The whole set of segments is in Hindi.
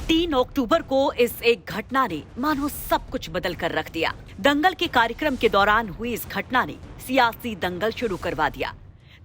3 अक्टूबर को इस एक घटना ने मानो सब कुछ बदल कर रख दिया। दंगल के कार्यक्रम के दौरान हुई इस घटना ने सियासी दंगल शुरू करवा दिया।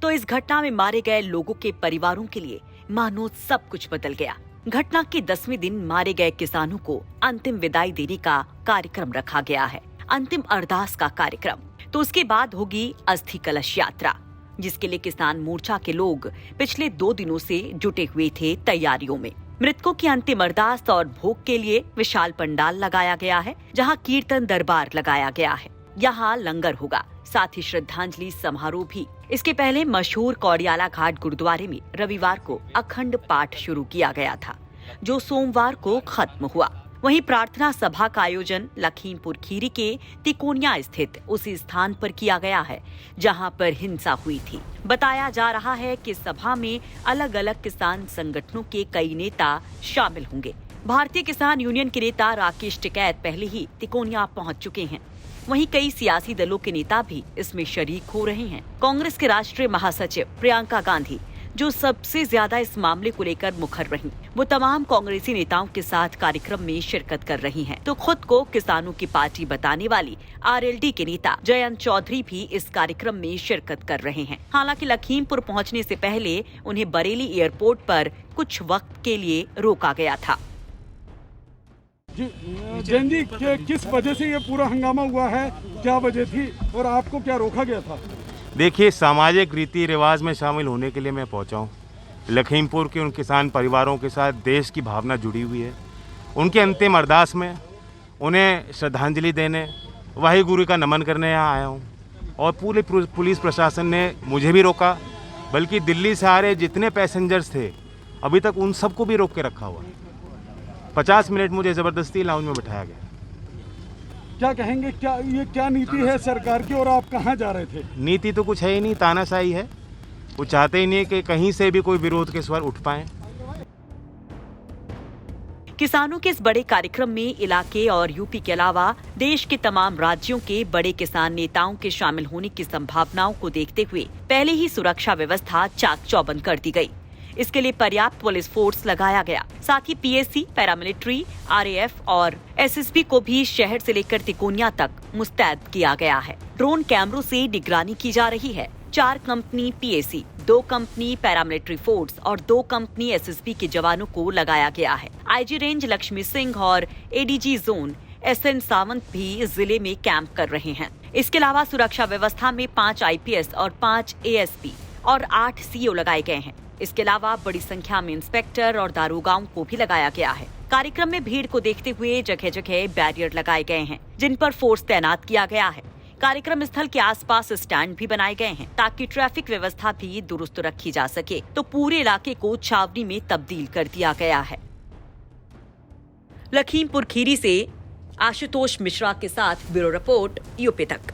तो इस घटना में मारे गए लोगों के परिवारों के लिए मानो सब कुछ बदल गया। घटना के 10वें दिन मारे गए किसानों को अंतिम विदाई देने का कार्यक्रम रखा गया है, अंतिम अरदास का कार्यक्रम। तो उसके बाद होगी अस्थि कलश यात्रा, जिसके लिए किसान मोर्चा के लोग पिछले 2 दिनों से जुटे हुए थे तैयारियों में। मृतकों की अंतिम अरदास और भोग के लिए विशाल पंडाल लगाया गया है, जहां कीर्तन दरबार लगाया गया है। यहाँ लंगर होगा, साथ ही श्रद्धांजलि समारोह भी। इसके पहले मशहूर कौड़ियाला घाट गुरुद्वारे में रविवार को अखंड पाठ शुरू किया गया था, जो सोमवार को खत्म हुआ। वहीं प्रार्थना सभा का आयोजन लखीमपुर खीरी के तिकोनिया स्थित उसी स्थान पर किया गया है, जहां पर हिंसा हुई थी। बताया जा रहा है कि सभा में अलग अलग किसान संगठनों के कई नेता शामिल होंगे। भारतीय किसान यूनियन के नेता राकेश टिकैत पहले ही तिकोनिया पहुंच चुके हैं। वहीं कई सियासी दलों के नेता भी इसमें शरीक हो रहे हैं। कांग्रेस के राष्ट्रीय महासचिव प्रियंका गांधी, जो सबसे ज्यादा इस मामले को लेकर मुखर रही, वो तमाम कांग्रेसी नेताओं के साथ कार्यक्रम में शिरकत कर रही हैं। तो खुद को किसानों की पार्टी बताने वाली आरएलडी के नेता जयंत चौधरी भी इस कार्यक्रम में शिरकत कर रहे हैं। हालांकि लखीमपुर पहुंचने से पहले उन्हें बरेली एयरपोर्ट पर कुछ वक्त के लिए रोका गया था। जैन जी, किस वजह से ये पूरा हंगामा हुआ है, क्या वजह थी और आपको क्या रोका गया था? देखिए, सामाजिक रीति रिवाज में शामिल होने के लिए मैं पहुंचा हूं। लखीमपुर के उन किसान परिवारों के साथ देश की भावना जुड़ी हुई है। उनके अंतिम अरदास में उन्हें श्रद्धांजलि देने, वाहिगुरु का नमन करने यहाँ आया हूं। और पूरे पुलिस प्रशासन ने मुझे भी रोका, बल्कि दिल्ली से आ रहे जितने पैसेंजर्स थे अभी तक उन सबको भी रोक के रखा हुआ। 50 मिनट मुझे ज़बरदस्ती लाउंज में बिठाया गया। क्या कहेंगे, क्या नीति है सरकार की और आप कहाँ जा रहे थे? नीति तो कुछ है ही नहीं, तानाशाही है। वो चाहते ही नहीं कि कहीं से भी कोई विरोध के स्वर उठ पाए। किसानों के इस बड़े कार्यक्रम में इलाके और यूपी के अलावा देश के तमाम राज्यों के बड़े किसान नेताओं के शामिल होने की संभावनाओं को देखते हुए पहले ही सुरक्षा व्यवस्था चाक चौबंद कर दी गई। इसके लिए पर्याप्त पुलिस फोर्स लगाया गया। साथ ही पीएसी, पैरामिलिट्री, आरएएफ और एसएसबी को भी शहर से लेकर तिकोनिया तक मुस्तैद किया गया है। ड्रोन कैमरों से निगरानी की जा रही है। 4 company PAC, 2 company paramilitary force और 2 कंपनी एसएसबी के जवानों को लगाया गया है। आईजी रेंज लक्ष्मी सिंह और एडीजी जोन एसएन सावंत भी जिले में कैंप कर रहे हैं। इसके अलावा सुरक्षा व्यवस्था में 5 आईपीएस और 5 एएसपी और 8 सीओ लगाए गए हैं। इसके अलावा बड़ी संख्या में इंस्पेक्टर और दारोगाओं को भी लगाया गया है। कार्यक्रम में भीड़ को देखते हुए जगह जगह बैरियर लगाए गए हैं, जिन पर फोर्स तैनात किया गया है। कार्यक्रम स्थल के आसपास स्टैंड भी बनाए गए हैं, ताकि ट्रैफिक व्यवस्था भी दुरुस्त रखी जा सके। तो पूरे इलाके को छावनी में तब्दील कर दिया गया है। लखीमपुर खीरी से आशुतोष मिश्रा के साथ ब्यूरो रिपोर्ट, यूपी तक।